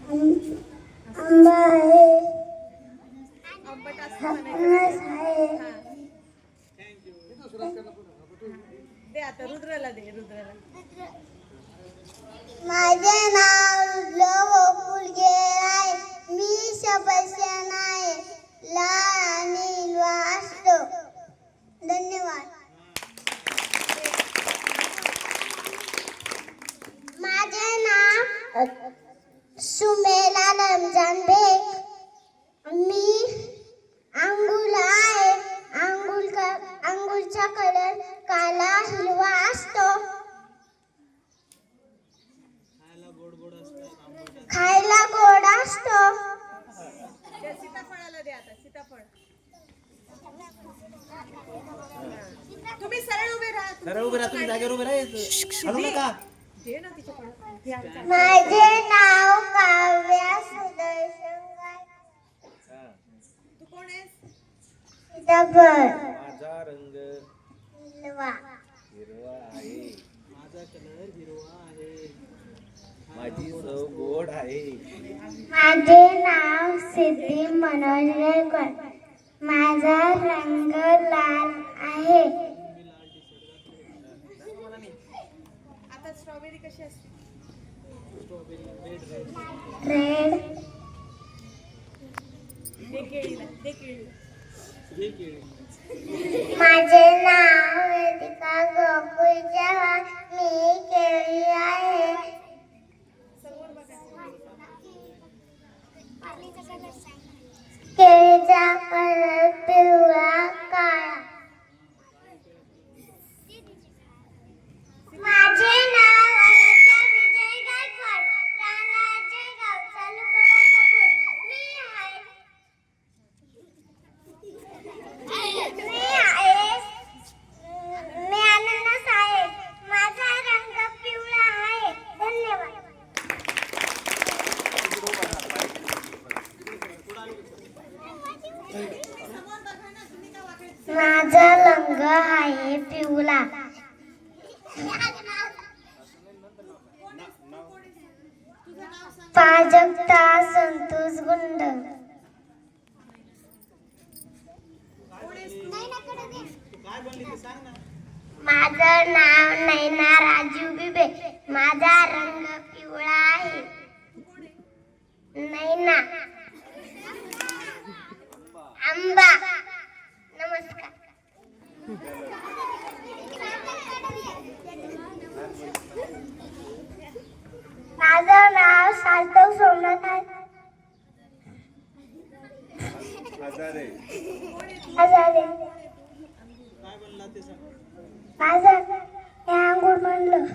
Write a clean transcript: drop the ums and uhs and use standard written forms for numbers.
आंबा आहे, आंबट असं फणस म्हणायचं. आहे. हा. दे आता रुद्राला दे रुद्राला. माझे नाव लवकुल आहे, मी सफरचंद आहे, लाल आणि हिरवा असतो. धन्यवाद. माझे नाव सुमेला रमजान बेग, मी अंगुल आहे, अंगुलचा कलर काला हिरवा असतो. खायला गोड असतो. त्या सीताफळाला दे आता सीताफळ. तुम्ही सरळ उभे राहा. सरळ उभे राहा, तुम्ही जागेवर उभे राहायचं. हलू नका. दे ना तिच्याकडे. दे आता. माझे नाव काव्या सुदर्शन गाय. तू कोण आहेस? सीताफळ माझा रंग हिरवा. हिरवा आहे. माझा कलर हिरवा आहे. माझी चव गोड आहे. माझे नाव सिद्धी मनोज गायकवाड, माझा रंग लाल आहे. आता स्ट्रॉबेरी कशी असते? रेड. दे केळीला दे केळीला. माझे नाव वेदिका गोकुळ चव्हाण, मी केळी आहे. समोर बघा. केळीचा कलर पिवळा काळा. माझे नाव अयोध्या विजय गायकवाड, राहण्याचे गाव चालुकरा कपूर. मी अननस आहे, माझा रंग पिवळा आहे. धन्यवाद. माझा रंग आहे पिवळा. प्राजक्ता संतोष गुंड. माझं नाव नैना राजीव बिबे, माझा रंग पिवळा आहे. नैना. आंबा. नमस्कार. माझं नाव सार्थक सोमनाथ आहे. हजारे. माझं हे अंगूर म्हणलं.